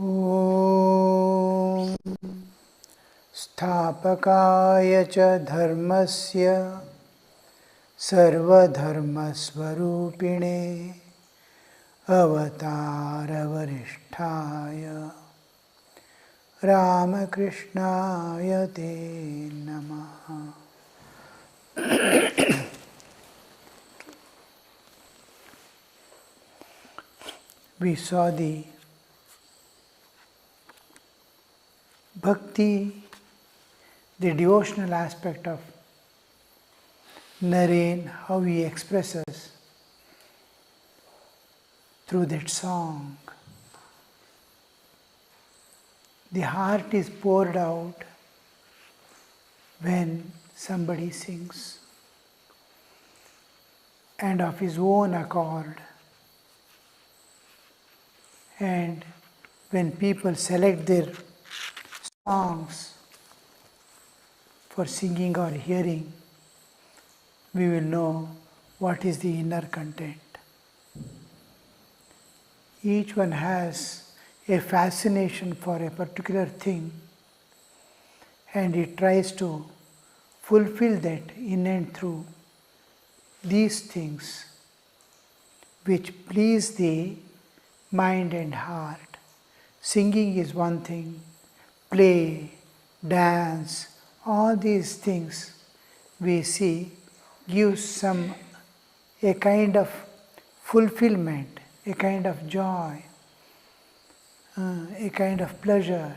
ॐ स्थापकाय च धर्मस्य सर्वधर्मस्वरूपिणे अवतारवरिष्ठाय Ramakrishnaय ते नमः। We saw the bhakti, the devotional aspect of Naren, how he expresses through that song. The heart is poured out when somebody sings, and of his own accord. And when people select their songs for singing or hearing, we will know what is the inner content. Each one has a fascination for a particular thing, and it tries to fulfill that in and through these things which please the mind and heart. Singing is one thing, play, dance, all these things we see gives a kind of fulfillment, a kind of joy, a kind of pleasure.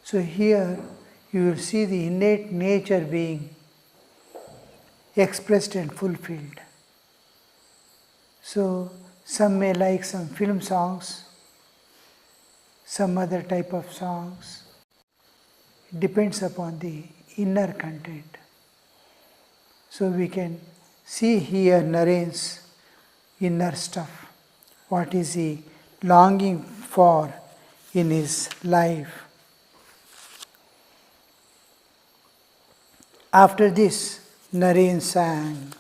So here you will see the innate nature being expressed and fulfilled. So some may like some film songs, some other type of songs. It depends upon the inner content. So we can see here Naren's inner stuff. What is he longing for in his life? After this, Naren sang.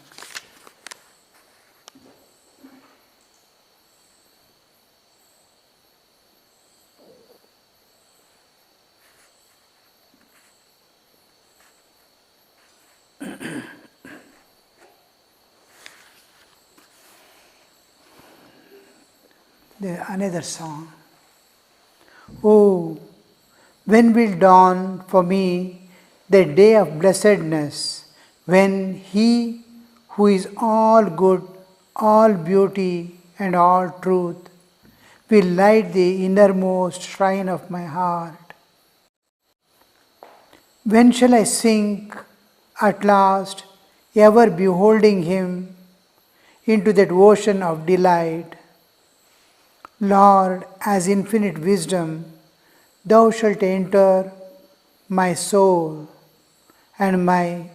Another song. Oh, when will dawn for me the day of blessedness, when He who is all good, all beauty, and all truth will light the innermost shrine of my heart? When shall I sink at last, ever beholding Him, into that ocean of delight? Lord, as infinite wisdom, Thou shalt enter my soul, and my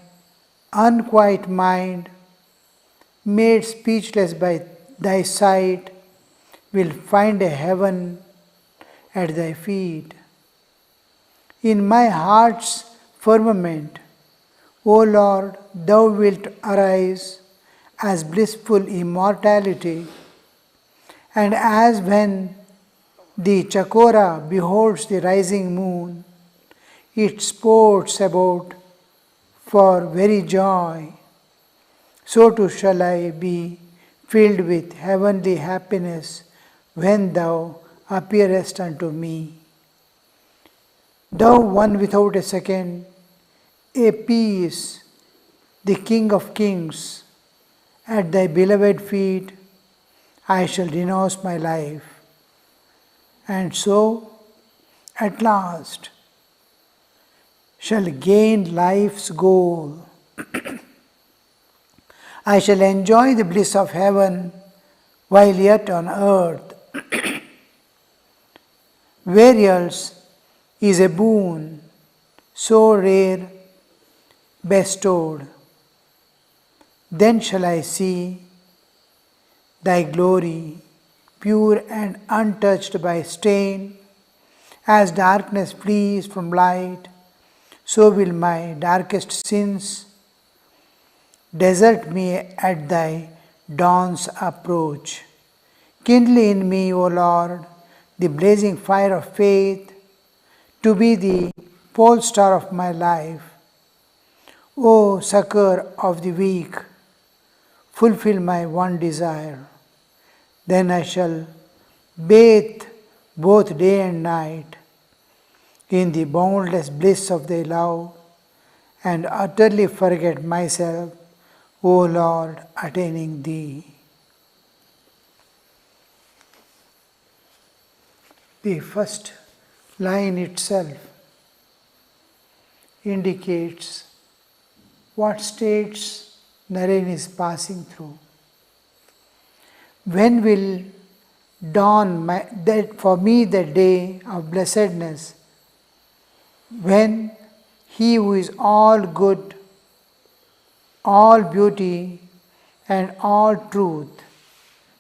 unquiet mind, made speechless by Thy sight, will find a heaven at Thy feet. In my heart's firmament, O Lord, Thou wilt arise as blissful immortality, and as when the chakora beholds the rising moon, it sports about for very joy, so too shall I be filled with heavenly happiness when Thou appearest unto me. Thou one without a second, a peace, the King of kings, at Thy beloved feet I shall renounce my life, and so at last shall gain life's goal. I shall enjoy the bliss of heaven while yet on earth. Where else is a boon so rare bestowed? Then shall I see Thy glory, pure and untouched by stain. As darkness flees from light, so will my darkest sins desert me at Thy dawn's approach. Kindle in me, O Lord, the blazing fire of faith, to be the pole star of my life. O succor of the weak, fulfill my one desire. Then I shall bathe both day and night in the boundless bliss of thy love and utterly forget myself, O Lord, attaining thee. The first line itself indicates what states Naren is passing through. When will dawn for me the day of blessedness, when He who is all good, all beauty, and all truth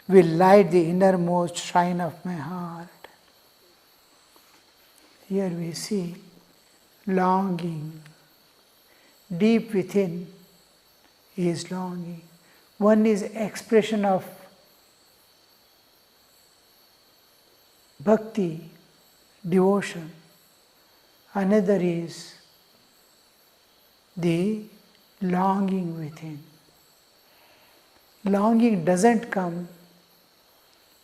will light the innermost shrine of my heart. Here we see longing. Deep within is longing. One is expression of bhakti, devotion. Another is the longing within. Longing doesn't come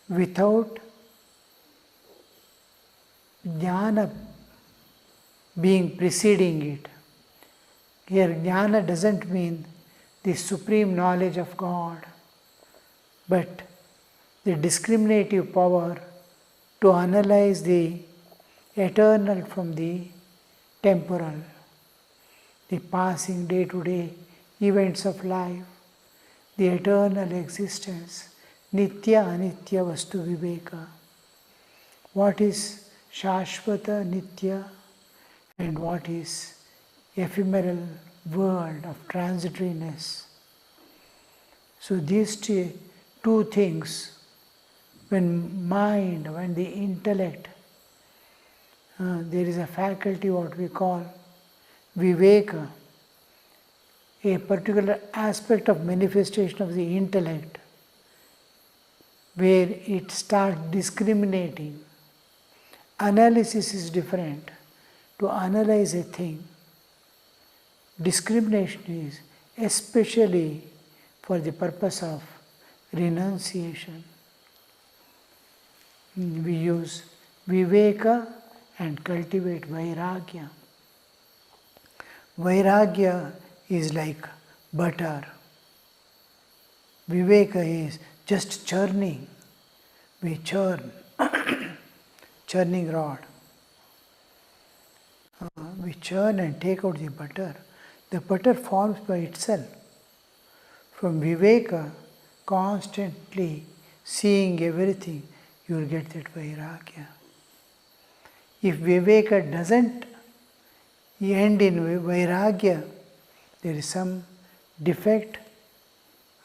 without jnana being preceding it. Here jnana doesn't mean the supreme knowledge of God, but the discriminative power to analyze the eternal from the temporal, the passing day-to-day events of life, the eternal existence, nitya anitya vastu viveka. What is shashvata, nitya, and what is ephemeral world of transitoriness. So these two things, when the intellect, there is a faculty what we call viveka, a particular aspect of manifestation of the intellect, where it starts discriminating. Analysis is different. To analyze a thing, discrimination is especially for the purpose of renunciation. We use viveka and cultivate vairagya. Vairagya is like butter. Viveka is just churning. We churn, churning rod. We churn and take out the butter. The butter forms by itself. From viveka, constantly seeing everything, you will get that vairagya. If viveka doesn't end in vairagya, there is some defect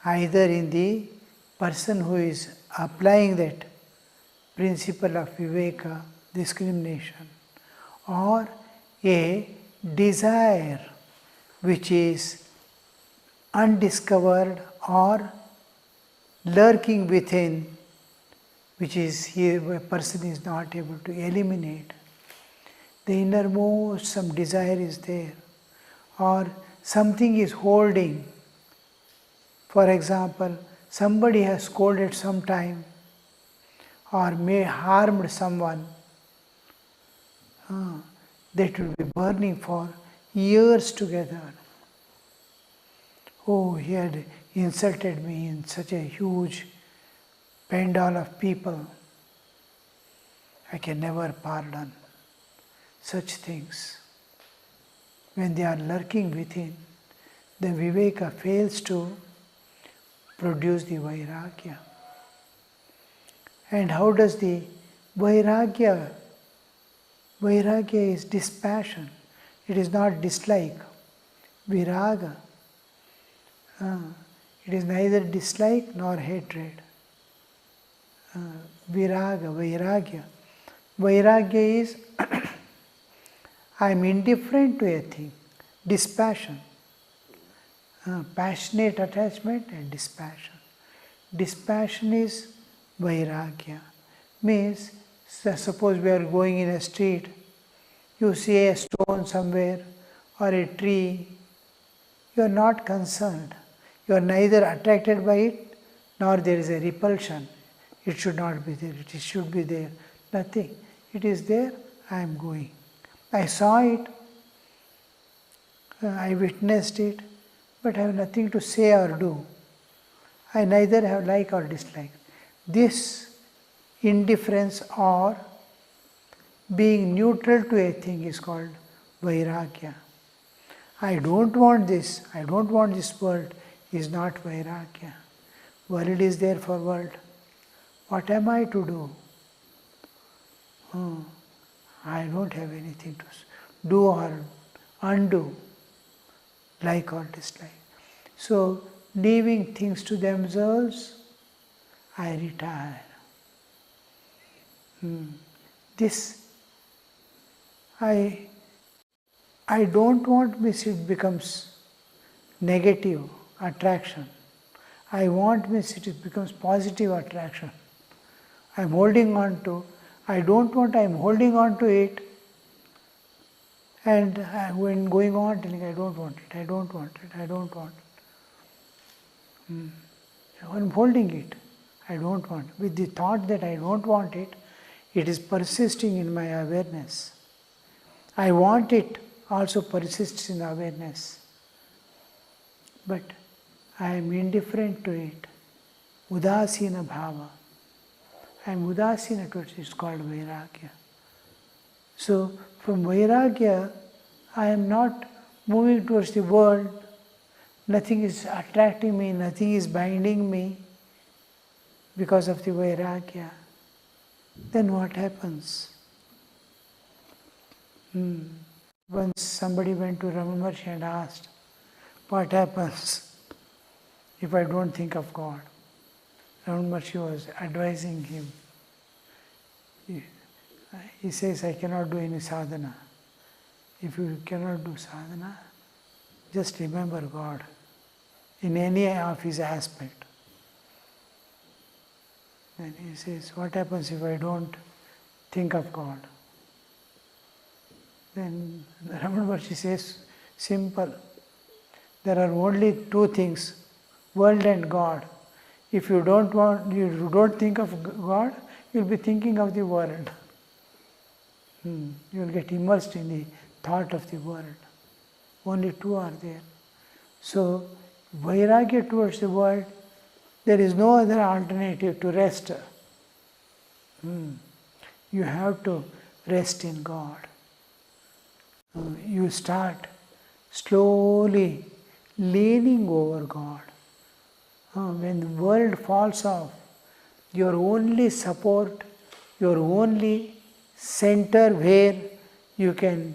either in the person who is applying that principle of viveka, discrimination, or a desire which is undiscovered or lurking within, which is here a person is not able to eliminate. The innermost some desire is there, or something is holding. For example, somebody has scolded sometime or may harmed someone. That will be burning for years together. Oh, he had insulted me in such a huge pandal of people. I can never pardon such things. When they are lurking within, the viveka fails to produce the vairagya. And how does the vairagya? Vairagya is dispassion. It is not dislike. Viraga. It is neither dislike nor hatred. Viraga, vairagya. Vairagya is I am indifferent to a thing. Dispassion. Passionate attachment and dispassion. Dispassion is vairagya. Means So suppose we are going in a street, you see a stone somewhere or a tree, you are not concerned. You are neither attracted by it nor there is a repulsion. It should not be there, it should be there. Nothing. It is there, I am going. I saw it, I witnessed it, but I have nothing to say or do. I neither have like or dislike. This indifference or being neutral to a thing is called Vairagya. I don't want this, I don't want this world is not Vairagya. World is there for world. What am I to do? I don't have anything to do or undo, like or dislike. So, leaving things to themselves, I retire. This, I don't want means it becomes negative attraction. I want means it becomes positive attraction. I am holding on to, I don't want, I am holding on to it, and when going on telling I don't want it, I don't want it, I don't want it. I am holding it, I don't want it. With the thought that I don't want it, it is persisting in my awareness. I want it also persists in awareness. But I am indifferent to it. Udasina bhava. I am udasina to it. It's called Vairagya. So from Vairagya, I am not moving towards the world. Nothing is attracting me, nothing is binding me because of the Vairagya. Then what happens? Once somebody went to Ramakrishna and asked, what happens if I don't think of God? Ramakrishna was advising him. He says, I cannot do any sadhana. If you cannot do sadhana, just remember God in any of his aspect. And he says, what happens if I don't think of God? Then Ramana Maharshi says, simple. There are only two things, world and God. If you don't think of God, you will be thinking of the world. You will get immersed in the thought of the world. Only two are there. So, Vairagya towards the world, there is no other alternative to rest. You have to rest in God. You start slowly leaning over God. When the world falls off, your only support, your only center where you can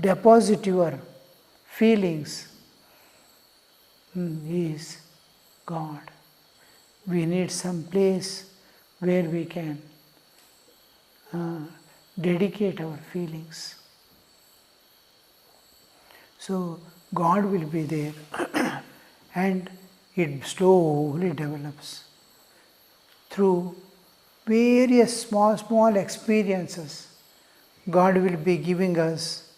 deposit your feelings is God. We need some place where we can dedicate our feelings. So God will be there and it slowly develops through various small experiences. God will be giving us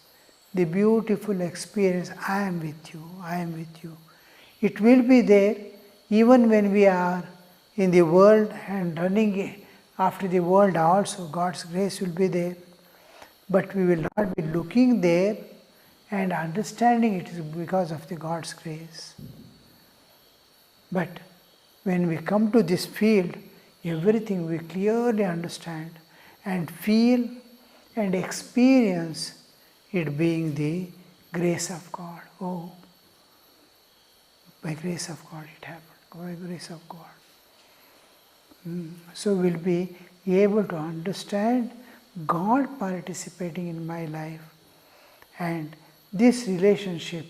the beautiful experience, I am with you, I am with you. It will be there even when we are in the world and running after the world also, God's grace will be there. But we will not be looking there and understanding it is because of the God's grace. But when we come to this field, everything we clearly understand and feel and experience it being the grace of God. Oh, by grace of God it happened, by grace of God. So we'll be able to understand God participating in my life and this relationship,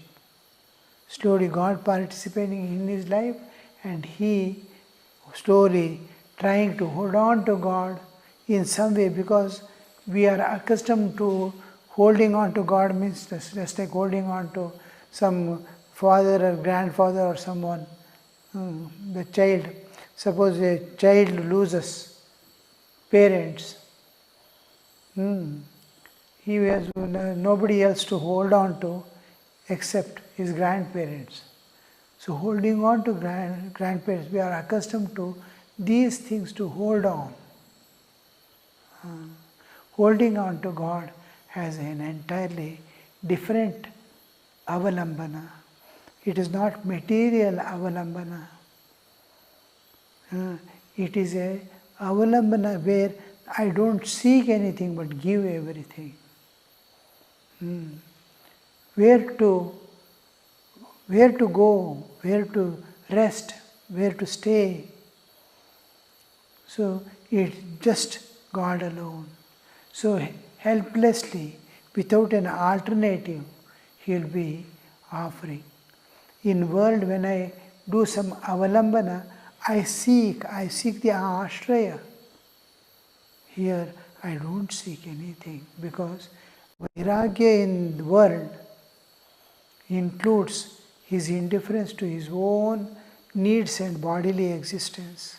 slowly God participating in his life and he slowly trying to hold on to God in some way, because we are accustomed to holding on to God means just like holding on to some father or grandfather or someone, the child. Suppose a child loses parents. He has nobody else to hold on to except his grandparents. So holding on to grandparents, we are accustomed to these things to hold on. Holding on to God has an entirely different avalambana. It is not material avalambana. It is a avalambana where I don't seek anything but give everything. Where to go, where to rest, where to stay. So it's just God alone. So helplessly, without an alternative, He will be offering. In world, when I do some avalambana, I seek the ashraya. Here, I don't seek anything because vairagya in the world includes his indifference to his own needs and bodily existence.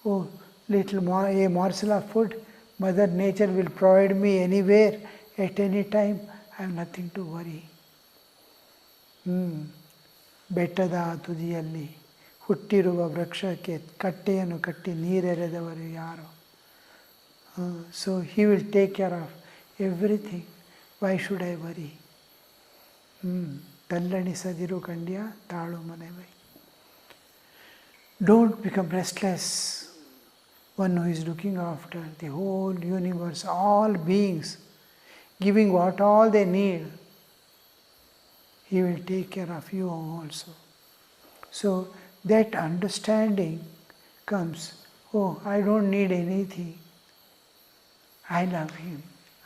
Oh, a morsel of food, Mother Nature will provide me anywhere, at any time. I have nothing to worry. ಬೆಟ್ಟದ ತುದಿಯಲ್ಲಿ ಹುಟ್ಟಿರುವ ವೃಕ್ಷಕ್ಕೆ ಕಟ್ಟೆಯನ್ನು ಕಟ್ಟಿ ನೀರೆರೆದವರು ಯಾರು? So He will take care of everything. Why should I worry? ತಲ್ಲಣಿಸದಿರು ಕಂಡ್ಯ ತಾಳು ಮನೆವೈ. Don't become restless. One who is looking after the whole universe, all beings, giving what all they need, He will take care of you also. So that understanding comes, oh, I don't need anything. I love Him.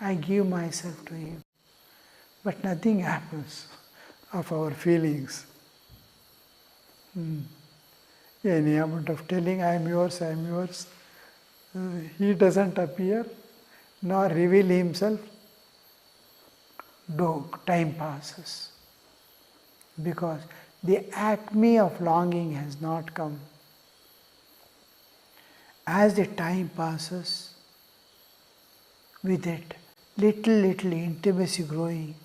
I give myself to Him. But nothing happens of our feelings. Any amount of telling, I am yours, He doesn't appear nor reveal Himself. Time passes. Because the acme of longing has not come. As the time passes, with that little intimacy growing,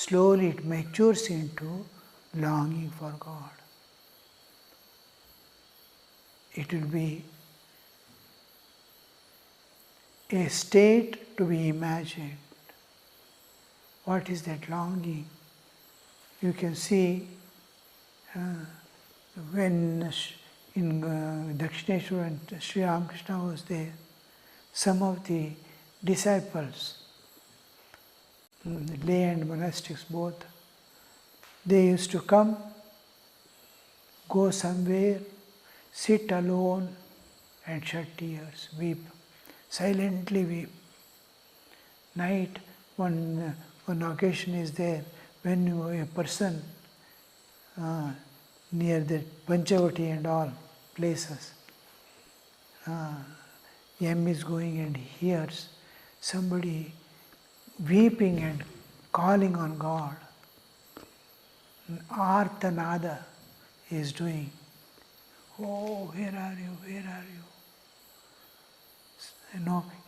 slowly it matures into longing for God. It will be a state to be imagined. What is that longing? You can see when in Dakshineshwar and Sri Ramakrishna was there, some of the disciples, lay and monastics both, they used to come, go somewhere, sit alone and shed tears, weep, silently weep. Night, one occasion is there when a person near the Panchavati and all places, M is going and hears somebody weeping and calling on God. Artanada is doing. Oh, where are you? Where are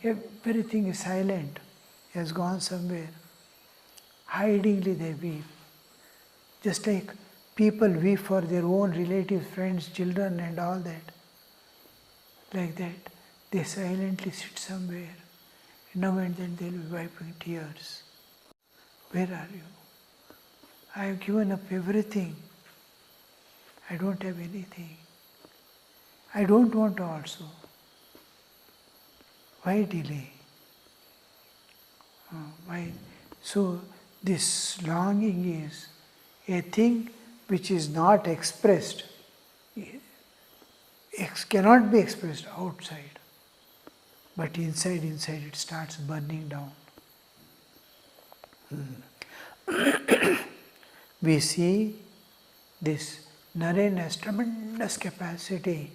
you? Everything is silent. He has gone somewhere. Hidingly they weep. Just like people weep for their own relatives, friends, children and all that. Like that, they silently sit somewhere. Now and then they will be wiping tears. Where are you? I have given up everything. I don't have anything. I don't want also. Why delay? Why? So this longing is a thing which is not expressed, cannot be expressed outside, but inside it starts burning down. We see this Naren has tremendous capacity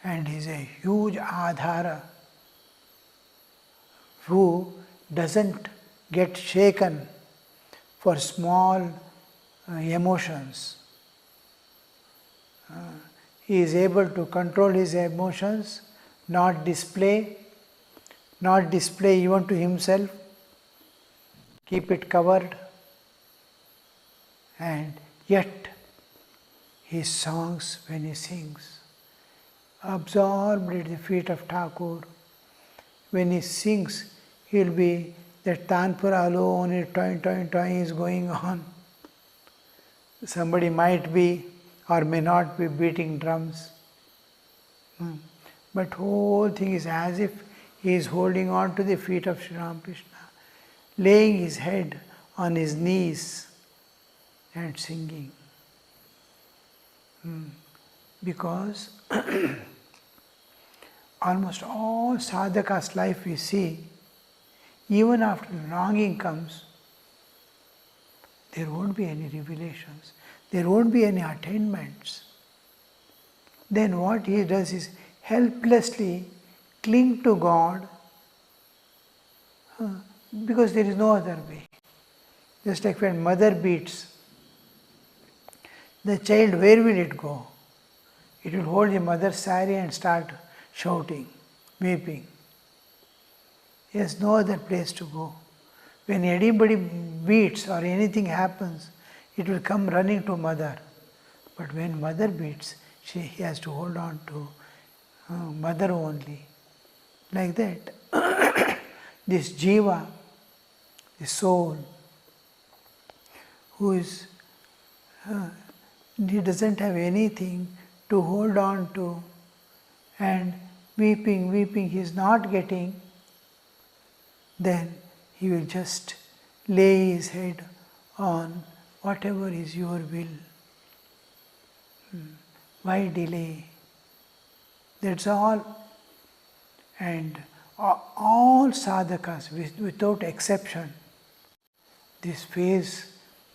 and is a huge adhara who doesn't get shaken for small emotions. He is able to control his emotions, not display, not display even to himself, keep it covered, and yet his songs, when he sings, absorbed at the feet of Thakur. When he sings, he will be that Tanpura alone, toing, toing, toing is going on. Somebody might be or may not be beating drums. But whole thing is as if he is holding on to the feet of Sri Ramakrishna, laying his head on his knees and singing. Because almost all sadhaka's life we see, even after longing comes, there won't be any revelations, there won't be any attainments. Then what he does is helplessly cling to God because there is no other way. Just like when mother beats the child, where will it go? It will hold the mother's saree and start shouting, weeping. He has no other place to go. When anybody beats or anything happens, it will come running to mother. But when mother beats, he has to hold on to mother only. Like that, this jiva, the soul, who is, he doesn't have anything to hold on to, and weeping, he is not getting, then he will just lay his head on whatever is your will. Why delay? That's all. And all sadhakas, without exception, this phase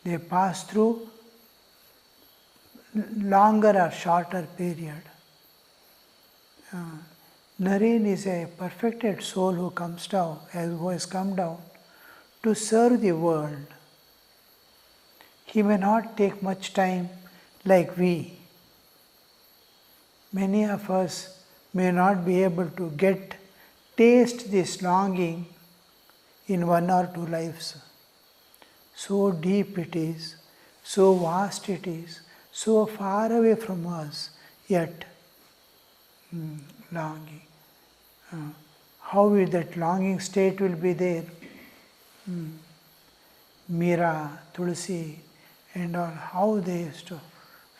they pass through longer or shorter period. Naren is a perfected soul who comes down, who has come down to serve the world. He may not take much time like we. Many of us may not be able to taste this longing in 1 or 2 lives. So deep it is, so vast it is, so far away from us, yet longing. How will that longing state will be there? Meera, Tulsi, and all, how they used to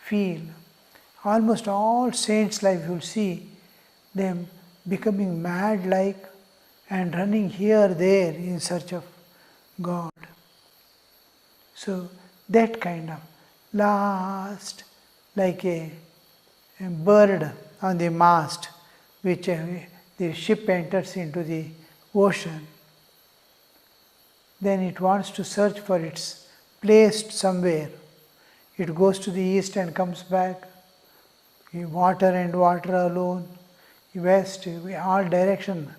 feel. Almost all saints' life you will see them becoming mad like and running here, there in search of God. So that kind of last, like a bird on the mast, which the ship enters into the ocean. Then it wants to search for its place somewhere. It goes to the east and comes back. Water and water alone. West, all direction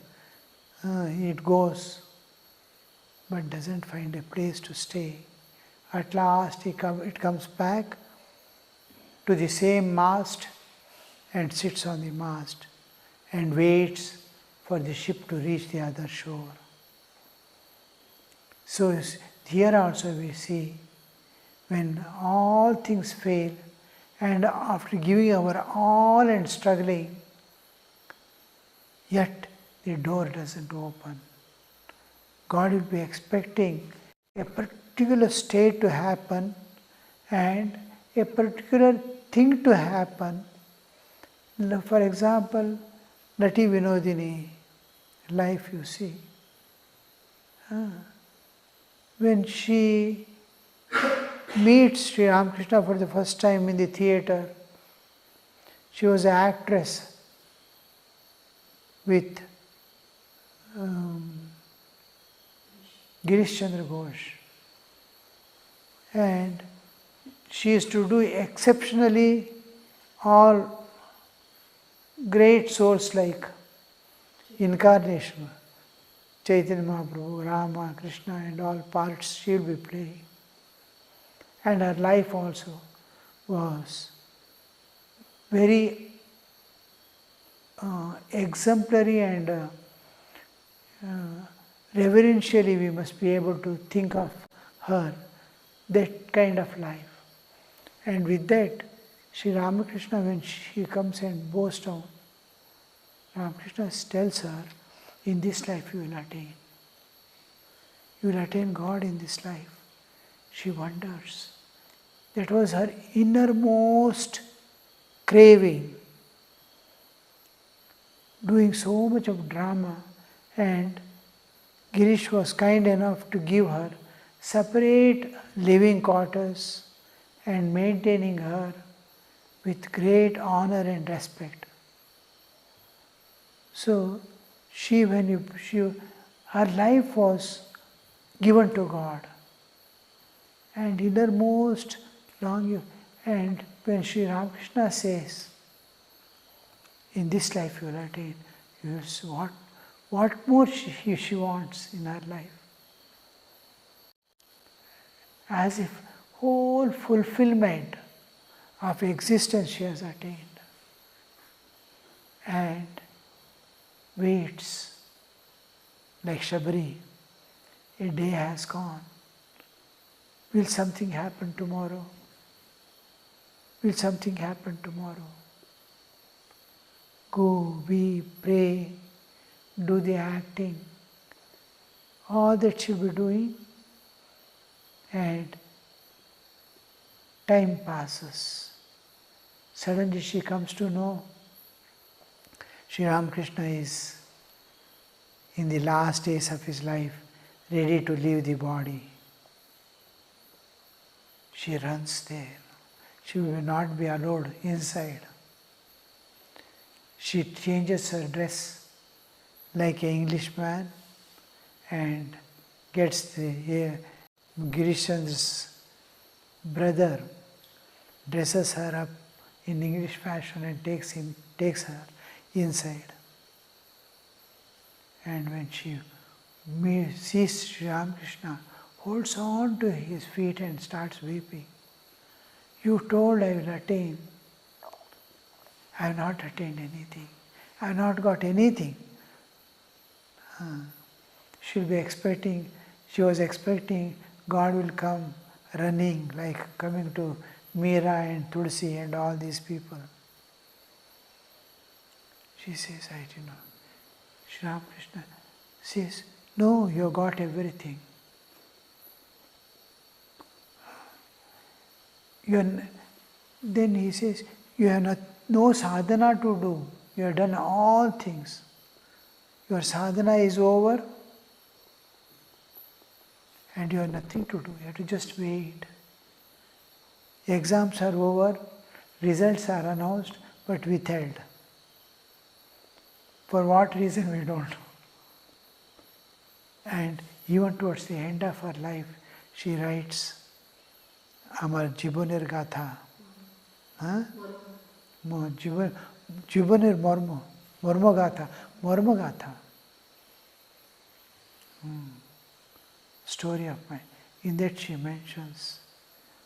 it goes, but doesn't find a place to stay. At last it comes back to the same mast and sits on the mast and waits for the ship to reach the other shore. So here also we see when all things fail and after giving our all and struggling, yet the door doesn't open. God will be expecting a particular state to happen and a particular thing to happen. For example, Nati Vinodini life you see. When she meets Sri Ramakrishna for the first time in the theatre, she was an actress with Girish Chandra Ghosh, and she used to do exceptionally all great souls like incarnation, Chaitanya Mahaprabhu, Rama, Krishna and all parts she will be playing. And her life also was very exemplary and reverentially we must be able to think of her, that kind of life. And with that, Sri Ramakrishna, when she comes and bows down, Ramakrishna tells her, in this life you will attain. You will attain God in this life. She wonders. That was her innermost craving, doing so much of drama, and Girish was kind enough to give her separate living quarters and maintaining her with great honor and respect. So her life was given to God, and innermost longing. And when Sri Ramakrishna says, in this life you will attain, you will see what more she wants in her life. As if whole fulfillment of existence she has attained, and waits like Shabari. A day has gone. Will something happen tomorrow? Will something happen tomorrow? Go, we pray, do the acting, all that she'll be doing, and time passes. Suddenly she comes to know Sri Ramakrishna is in the last days of his life, ready to leave the body. She runs there. She will not be allowed inside. She changes her dress like an Englishman and gets the Girishan's brother, dresses her up in English fashion and takes her inside. And when she sees Sri Ramakrishna, holds on to his feet and starts weeping. You told I will attain. I have not attained anything. I have not got anything. She was expecting God will come running, like coming to Meera and Tulsi and all these people. She says, I do not. Sri Ramakrishna says, no, you got everything. Then he says, you have no sadhana to do. You have done all things. Your sadhana is over and you have nothing to do. You have to just wait. Exams are over, results are announced but withheld. For what reason we don't know. And even towards the end of her life, she writes, Amar Jibanir Gatha. Jibanir Mormo. Mormo Gatha. Mormo Gatha. Story of mine. In that she mentions,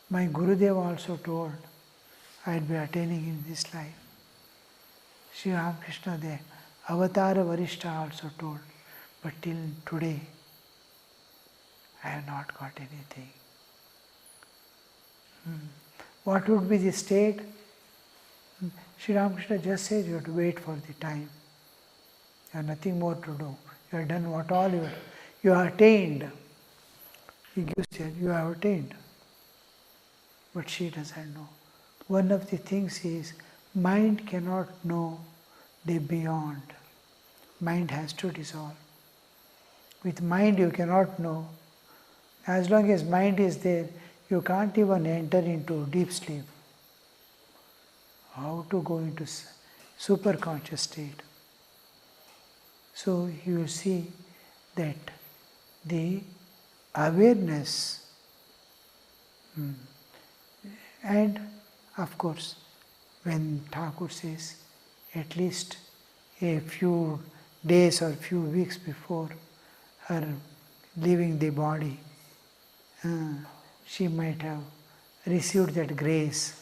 my Gurudev also told, I will be attaining in this life. Sri Ramakrishna, the Avatara Varishta also told, but till today, I have not got anything. What would be the state? Sri Ramakrishna just says you have to wait for the time. You have nothing more to do. You have done what all you have attained. He gives you have attained. But she doesn't know. One of the things is, mind cannot know the beyond. Mind has to dissolve. With mind you cannot know. As long as mind is there, you can't even enter into deep sleep. How to go into superconscious state? So you will see that the awareness and of course when Thakur says at least a few days or few weeks before her leaving the body, she might have received that grace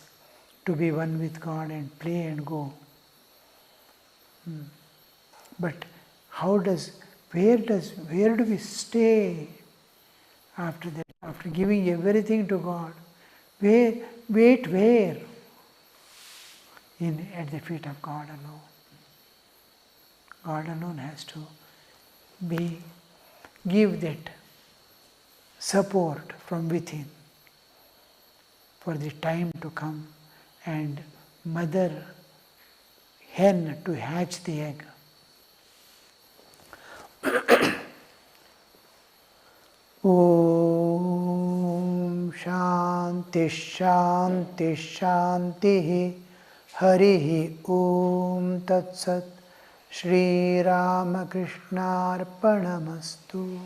to be one with God and play and go. But how does where do we stay after that? After giving everything to God, wait where? At the feet of God alone. God alone has to give that support from within for the time to come and mother hen to hatch the egg. Om Shanti Shanti Shanti Harihi Om Tat Sat Shri Ramakrishna Arpanamastu.